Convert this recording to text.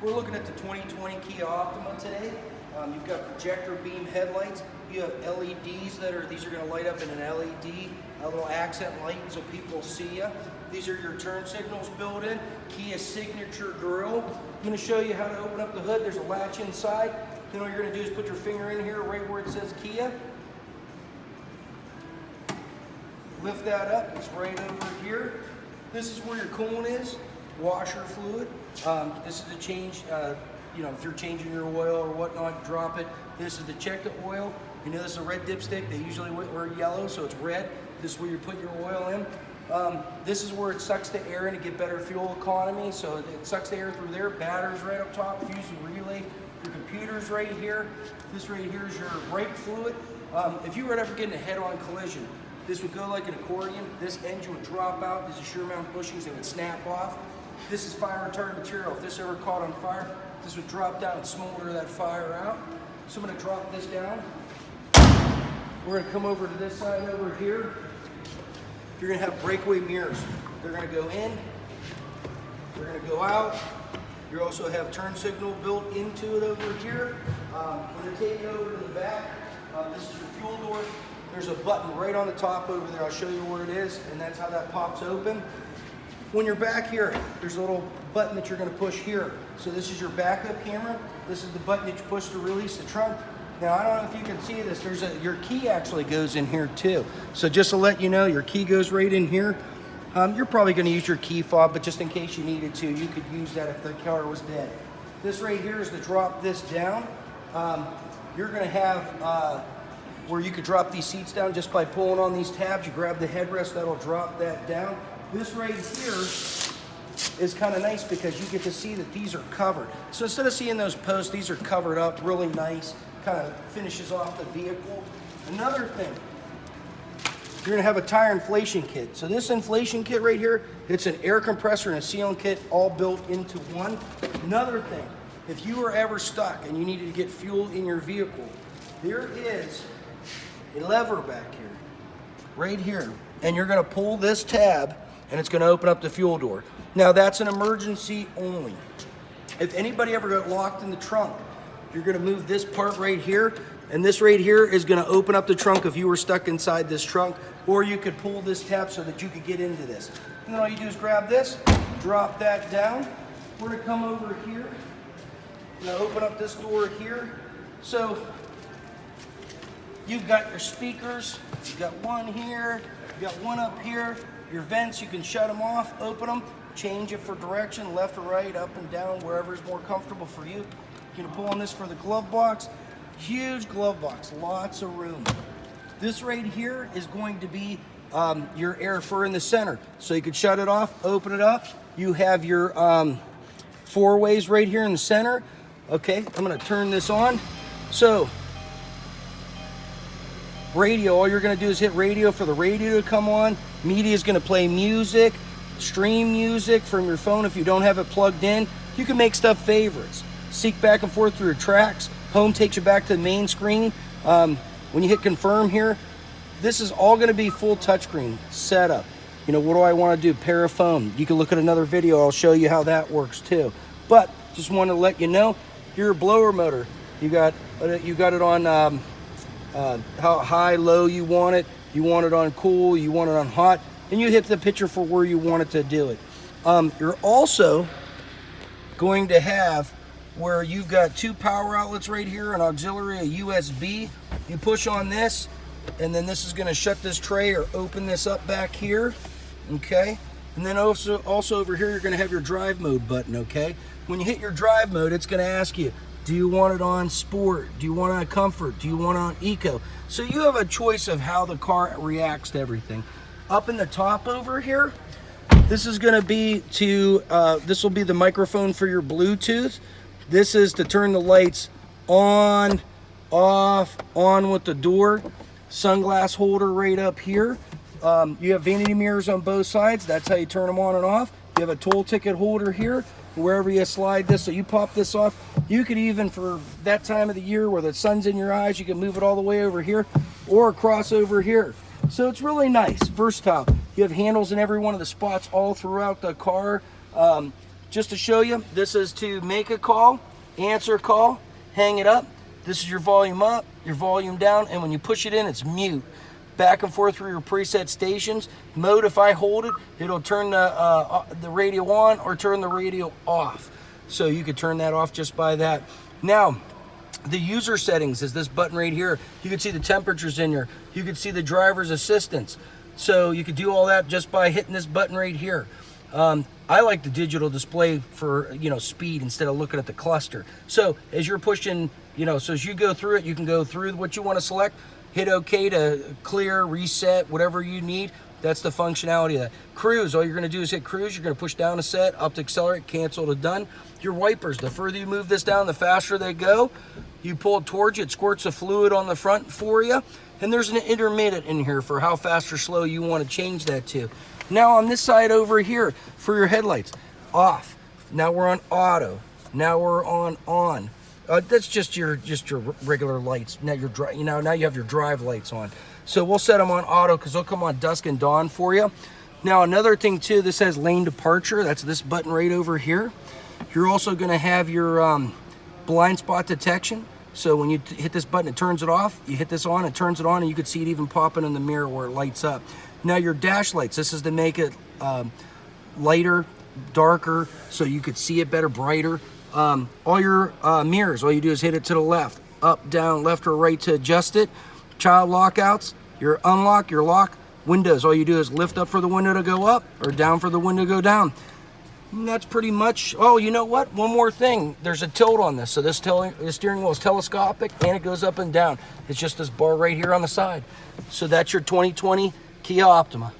We're looking at the 2020 Kia Optima today. You've got projector beam headlights. You have LEDs these are going to light up in an LED, a little accent light so people see you. These are your turn signals built in. Kia signature grille. I'm going to show you how to open up the hood. There's a latch inside. Then all you're going to do is put your finger in here right where it says Kia. Lift that up, it's right over here. This is where your coolant is, washer fluid. This is to change, if you're changing your oil or whatnot, drop it. This is to check the oil. You know, this is a red dipstick. They usually wear yellow, so it's red. This is where you put your oil in. This is where it sucks the air in to get better fuel economy. So it sucks the air through there. Batteries right up top, fuse and relay. Your computer's right here. This right here is your brake fluid. If you were to ever get in a head-on collision, this would go like an accordion. This engine would drop out. This is shear mount bushings that would snap off. This is fire retardant material. If this ever caught on fire, this would drop down and smolder that fire out. So I'm going to drop this down. We're going to come over to this side over here. You're going to have breakaway mirrors. They're going to go in. They're going to go out. You also have turn signal built into it over here. When you take it over to the back, this is your fuel door. There's a button right on the top over there. I'll show you where it is, and that's how that pops open. When you're back here, there's a little button that you're going to push here. So this is your backup camera. This is the button that you push to release the trunk. Now, I don't know if you can see this. Your key actually goes in here too. So just to let you know, your key goes right in here. You're probably going to use your key fob, but just in case you needed to, you could use that if the car was dead. This right here is to drop this down. You're going to have where you could drop these seats down just by pulling on these tabs. You grab the headrest, that'll drop that down. This right here is kind of nice because you get to see that these are covered. So instead of seeing those posts, these are covered up, really nice, kind of finishes off the vehicle. Another thing, you're gonna have a tire inflation kit. So this inflation kit right here, it's an air compressor and a sealant kit all built into one. Another thing, if you were ever stuck and you needed to get fuel in your vehicle, there is a lever back here, right here, and you're gonna pull this tab and it's gonna open up the fuel door. Now that's an emergency only. If anybody ever got locked in the trunk, you're gonna move this part right here, and this right here is gonna open up the trunk if you were stuck inside this trunk, or you could pull this tab so that you could get into this. And then all you do is grab this, drop that down. We're gonna come over here, gonna open up this door here. So you've got your speakers, you've got one here, you've got one up here. Your vents, you can shut them off, open them, change it for direction, left or right, up and down, wherever is more comfortable for you. You can pull on this for the glove box. Huge glove box, lots of room. This right here is going to be your air fur in the center. So you could shut it off, open it up. You have your four ways right here in the center. Okay, I'm gonna turn this on. So, radio, all you're gonna do is hit radio for the radio to come on. Media is gonna play music, stream music from your phone if you don't have it plugged in. You can make stuff favorites. Seek back and forth through your tracks. Home takes you back to the main screen. When you hit confirm here, this is all gonna be full touchscreen setup. You know, what do I wanna do? Pair of phone. You can look at another video, I'll show you how that works too. But just wanna let you know, your blower motor, you got it on how high, low you want it on cool, you want it on hot, and you hit the picture for where you want it to do it. You're also going to have where you've got two power outlets right here, an auxiliary, a USB. You push on this, and then this is gonna shut this tray or open this up back here, okay? And then also over here, you're gonna have your drive mode button, okay? When you hit your drive mode, it's gonna ask you, do you want it on sport? Do you want it on comfort? Do you want it on eco? So you have a choice of how the car reacts to everything. Up in the top over here, this is gonna be this will be the microphone for your Bluetooth. This is to turn the lights on, off, on with the door. Sunglass holder right up here. You have vanity mirrors on both sides. That's how you turn them on and off. You have a toll ticket holder here. Wherever you slide this, so you pop this off. You could even, for that time of the year where the sun's in your eyes, you can move it all the way over here or across over here. So it's really nice, versatile. You have handles in every one of the spots all throughout the car. just to show you, this is to make a call, answer a call, hang it up. This is your volume up, your volume down, and when you push it in, it's mute. Back and forth through your preset stations. Mode, if I hold it, it'll turn the radio on or turn the radio off. So you could turn that off just by that. Now, the user settings is this button right here. You can see the temperatures in here. You can see the driver's assistance. So you could do all that just by hitting this button right here. I like the digital display for, speed instead of looking at the cluster. So as you're pushing, so as you go through it, you can go through what you want to select, hit OK to clear, reset, whatever you need. That's the functionality of that. Cruise, all you're going to do is hit cruise. You're going to push down to set, up to accelerate, cancel to done. Your wipers, the further you move this down, the faster they go. You pull it towards you, it squirts the fluid on the front for you. And there's an intermittent in here for how fast or slow you want to change that to. Now on this side over here, for your headlights, off. Now we're on auto. Now we're on. That's just your regular lights. Now now you have your drive lights on. So we'll set them on auto because they'll come on dusk and dawn for you. Now another thing too, this has lane departure. That's this button right over here. You're also going to have your blind spot detection. So when you hit this button, it turns it off. You hit this on, it turns it on, and you can see it even popping in the mirror where it lights up. Now your dash lights, this is to make it lighter, darker, so you could see it better, brighter. All your mirrors, all you do is hit it to the left, up, down, left or right to adjust it. Child lockouts, your unlock, your lock. Windows, all you do is lift up for the window to go up or down for the window to go down. And that's pretty much, oh, you know what? One more thing, there's a tilt on this. So this steering wheel is telescopic and it goes up and down. It's just this bar right here on the side. So that's your 2020 Kia Optima.